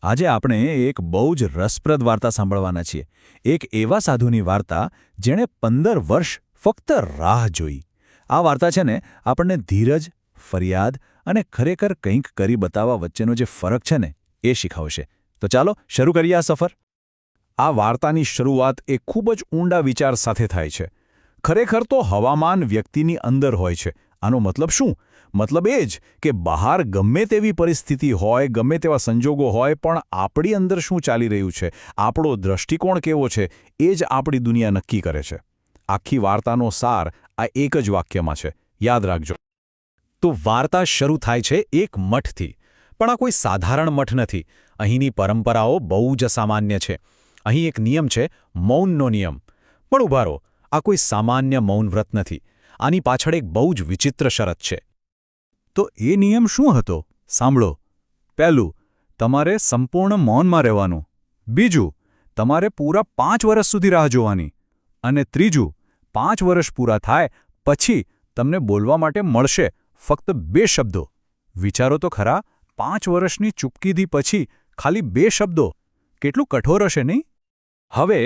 આજે આપણે એક બહુ જ રસપ્રદ વાર્તા સાંભળવાના છીએ. એક એવા સાધુની વાર્તા જેણે 15 વર્ષ ફક્ત રાહ જોઈ. આ વાર્તા છે ને આપણને ધીરજ, ફરિયાદ અને ખરેખર કંઈક કરી બતાવવા વચ્ચેનો જે ફરક છે ને એ શીખવશે. તો ચાલો શરૂ કરીએ આ સફર. આ વાર્તાની શરૂઆત એક ખૂબ જ ઊંડા વિચાર સાથે થાય છે. ખરેખર તો હવામાન વ્યક્તિની અંદર હોય છે. આનો મતલબ શું? મતલબ એ જ કે બહાર ગમે તેવી પરિસ્થિતિ હોય, ગમે તેવા સંજોગો હોય, પણ આપણી અંદર શું ચાલી રહ્યું છે, આપણો દૃષ્ટિકોણ કેવો છે, એ જ આપણી દુનિયા નક્કી કરે છે. આખી વાર્તાનો સાર આ એક જ વાક્યમાં છે. યાદ રાખજો. તો વાર્તા શરૂ થાય છે એક મઠથી. પણ આ કોઈ સાધારણ મઠ નથી. અહીંની પરંપરાઓ બહુ જ અસામાન્ય છે. અહીં એક નિયમ છે, મૌનનો નિયમ. પણ ઊભા રહો, આ કોઈ સામાન્ય મૌન વ્રત નથી. આની પાછળ એક બહુ જ વિચિત્ર શરત છે. તો એ નિયમ શું હતો? સાંભળો. પહેલું, તમારે સંપૂર્ણ મૌનમાં રહેવાનું. બીજું, તમારે પૂરા 5 વર્ષ સુધી રાહ જોવાની. અને ત્રીજું, 5 વર્ષ પૂરા થાય પછી તમને બોલવા માટે મળશે ફક્ત 2 શબ્દો. વિચારો તો ખરા, 5 વર્ષની ચૂપકીદી પછી ખાલી 2 શબ્દો. કેટલું કઠોર હશે નહીં? હવે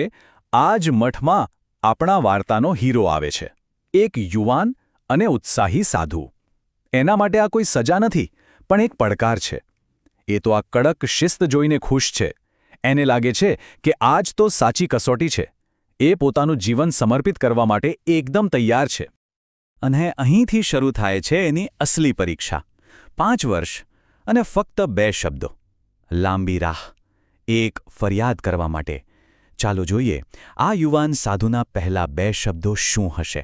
આ જ મઠમાં આપણા વાર્તાનો હીરો આવે છે. એક યુવાન અને ઉત્સાહી સાધુ. એના માટે આ કોઈ સજા નથી, પણ એક પડકાર છે. એ તો આ કડક શિસ્ત જોઈને ખુશ છે. એને લાગે છે કે આજ તો સાચી કસોટી છે. એ પોતાનું જીવન સમર્પિત કરવા માટે એકદમ તૈયાર છે. અને અહીંથી શરૂ થાય છે એની અસલી પરીક્ષા. 5 વર્ષ અને ફક્ત 2 શબ્દો. લાંબી રાહ. એક ફરિયાદ કરવા માટે. ચાલો જોઈએ આ યુવાન સાધુના પહેલા 2 શબ્દો શું હશે.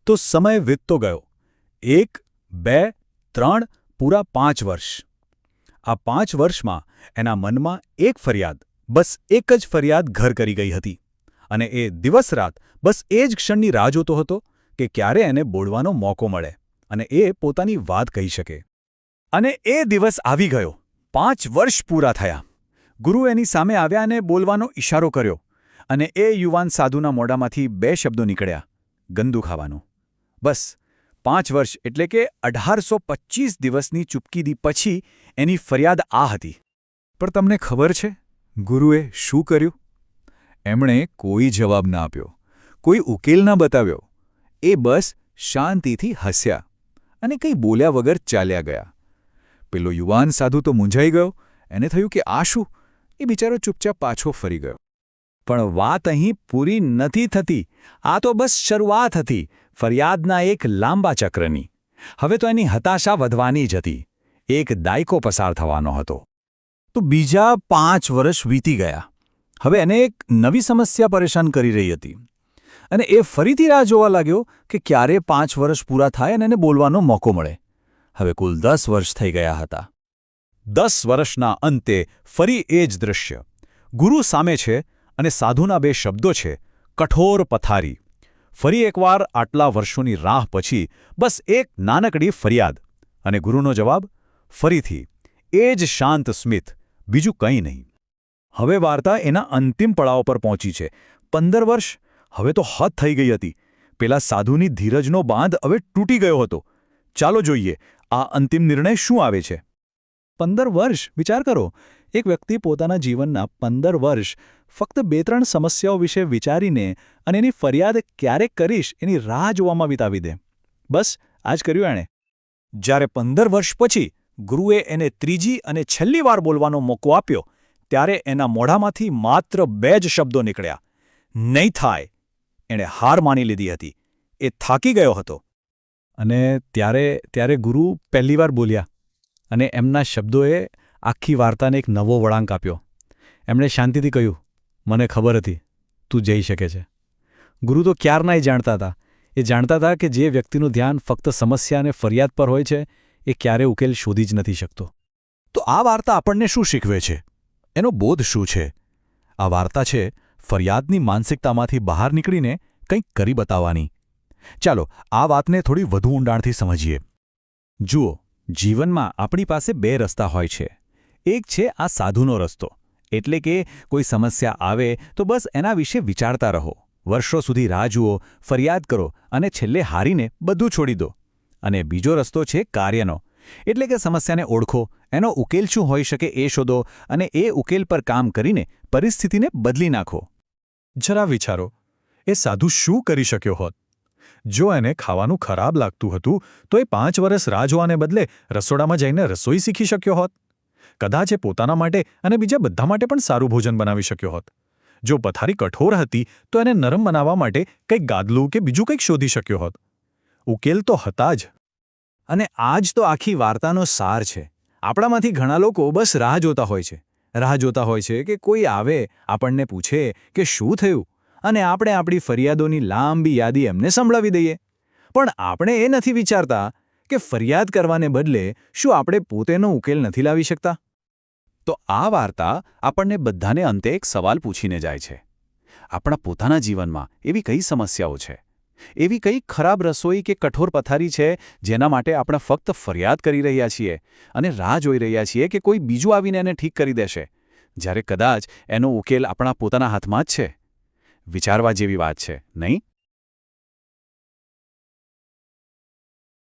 તો સમય વીતતો ગયો. 1, 2, 3, પૂરા 5 વર્ષ. આ 5 વર્ષમાં એના મનમાં એક ફરિયાદ, બસ એક જ ફરિયાદ ઘર કરી ગઈ હતી. અને એ દિવસ-રાત બસ એ જ ક્ષણની રાહ જોતો હતો કે ક્યારે એને બોલવાનો મોકો મળે અને એ પોતાની વાત કહી શકે. અને એ દિવસ આવી ગયો. 5 વર્ષ પૂરા થયા. ગુરુ એની સામે આવ્યા અને બોલવાનો ઇશારો કર્યો. અને એ યુવાન સાધુના મોઢામાંથી 2 શબ્દો નીકળ્યા. ગંદુ ખાવાનું. બસ 5 વર્ષ એટલે કે 1825 દિવસની ચૂપકીદી પછી એની ફરિયાદ આ હતી. પણ તમને ખબર છે ગુરુએ શું કર્યું? એમણે કોઈ જવાબ ના આપ્યો, કોઈ ઉકેલ ના બતાવ્યો. એ બસ શાંતિથી હસ્યા અને કંઈ બોલ્યા વગર ચાલ્યા ગયા. પેલો યુવાન સાધુ તો મૂંઝાઈ ગયો. એને થયું કે આ શું? એ બિચારો ચૂપચાપ પાછો ફરી ગયો. પણ વાત અહીં પૂરી નથી થતી. આ તો બસ શરૂઆત હતી ફરિયાદના એક લાંબા ચક્રની. હવે તો એની હતાશા વધવાની જ હતી. એક દાયકો પસાર થવાનો હતો. તો બીજા 5 વર્ષ વીતી ગયા. હવે એને એક નવી સમસ્યા પરેશાન કરી રહી હતી. અને એ ફરીથી રાહ જોવા લાગ્યો કે ક્યારે 5 વર્ષ પૂરા થાય અને એને બોલવાનો મોકો મળે. હવે કુલ 10 વર્ષ થઈ ગયા હતા. 10 વર્ષના અંતે ફરી એ જ દૃશ્ય. ગુરુ સામે છે અને સાધુના 2 શબ્દો છે, કઠોર પથારી. ફરી એકવાર આટલા વર્ષોની રાહ પછી બસ એક નાનકડી ફરિયાદ. અને ગુરુનો જવાબ? ફરીથી એ જ શાંત સ્મિત, બીજું કંઈ નહીં. હવે વાર્તા એના અંતિમ પડાવ પર પહોંચી છે. 15 વર્ષ હવે તો હદ થઈ ગઈ હતી. પેલા સાધુની ધીરજનો બાંધ હવે તૂટી ગયો હતો. ચાલો જોઈએ આ અંતિમ નિર્ણય શું આવે છે. 15 વર્ષ વિચાર કરો. એક વ્યક્તિ પોતાના જીવનના 15 વર્ષ ફક્ત 2-3 સમસ્યાઓ વિશે વિચારીને અને એની ફરિયાદ ક્યારે કરીશ એની રાહ જોવામાં વિતાવી દે. બસ આ જ કર્યું એણે. જ્યારે 15 વર્ષ પછી ગુરુએ એને ત્રીજી અને છેલ્લી વાર બોલવાનો મોકો આપ્યો, ત્યારે એના મોઢામાંથી માત્ર 2 જ શબ્દો નીકળ્યા. નહીં થાય. એણે હાર માની લીધી હતી. એ થાકી ગયો હતો. અને ત્યારે ગુરુ પહેલીવાર બોલ્યા. અને એમના શબ્દોએ આખી વાર્તાને એક નવો વળાંક આપ્યો. એમણે શાંતિથી કહ્યું, મને ખબર હતી તું જઈ શકે છે. ગુરુ તો ક્યારનાય જાણતા હતા. એ જાણતા હતા કે જે વ્યક્તિનું ધ્યાન ફક્ત સમસ્યા અને ફરિયાદ પર હોય છે એ ક્યારે ઉકેલ શોધી જ નથી શકતો. તો આ વાર્તા આપણને શું શીખવે છે? એનો બોધ શું છે? આ વાર્તા છે ફરિયાદની માનસિકતામાંથી બહાર નીકળીને કંઈક કરી બતાવવાની. ચાલો આ વાતને થોડી વધુ ઊંડાણથી સમજીએ. જુઓ, જીવનમાં આપણી પાસે 2 રસ્તા હોય છે. એક છે આ સાધુનો રસ્તો, એટલે કે કોઈ સમસ્યા આવે તો બસ એના વિશે વિચારતા રહો, વર્ષો સુધી રાહ જુઓ, ફરિયાદ કરો અને છેલ્લે હારીને બધું છોડી દો. અને બીજો રસ્તો છે કાર્યનો, એટલે કે સમસ્યાને ઓળખો, એનો ઉકેલ શું હોઈ શકે એ શોધો અને એ ઉકેલ પર કામ કરીને પરિસ્થિતિને બદલી નાખો. જરા વિચારો, એ સાધુ શું કરી શક્યો હોત? જો એને ખાવાનું ખરાબ લાગતું હતું તો એ 5 વર્ષ રાહ જોવાને બદલે રસોડામાં જઈને રસોઈ શીખી શક્યો હોત. કદાચ એ પોતાના માટે અને બીજા બધા માટે પણ સારું ભોજન બનાવી શક્યો હોત. જો પથારી કઠોર હતી તો એને નરમ બનાવવા માટે કંઈક ગાદલું કે બીજું કંઈક શોધી શક્યો હોત. ઉકેલ તો હતા જ. અને આ જ તો આખી વાર્તાનો સાર છે. આપણામાંથી ઘણા લોકો બસ રાહ જોતા હોય છે કે કોઈ આવે, આપણને પૂછે કે શું થયું, અને આપણે આપણી ફરિયાદોની લાંબી યાદી એમને સંભળાવી દઈએ. પણ આપણે એ નથી વિચારતા કે ફરિયાદ કરવાને બદલે શું આપણે પોતેનો ઉકેલ નથી લાવી શકતા? તો આ વાર્તા આપણને બધાને અંતે એક સવાલ પૂછીને જાય છે. આપણા પોતાના જીવનમાં એવી કઈ સમસ્યાઓ છે, એવી કઈ ખરાબ રસોઈ કે કઠોર પથારી છે જેના માટે આપણે ફક્ત ફરિયાદ કરી રહ્યા છીએ અને રાહ જોઈ રહ્યા છીએ કે કોઈ બીજું આવીને એને ઠીક કરી દેશે, જ્યારે કદાચ એનો ઉકેલ આપણા પોતાના હાથમાં જ છે? વિચારવા જેવી વાત છે, નહીં?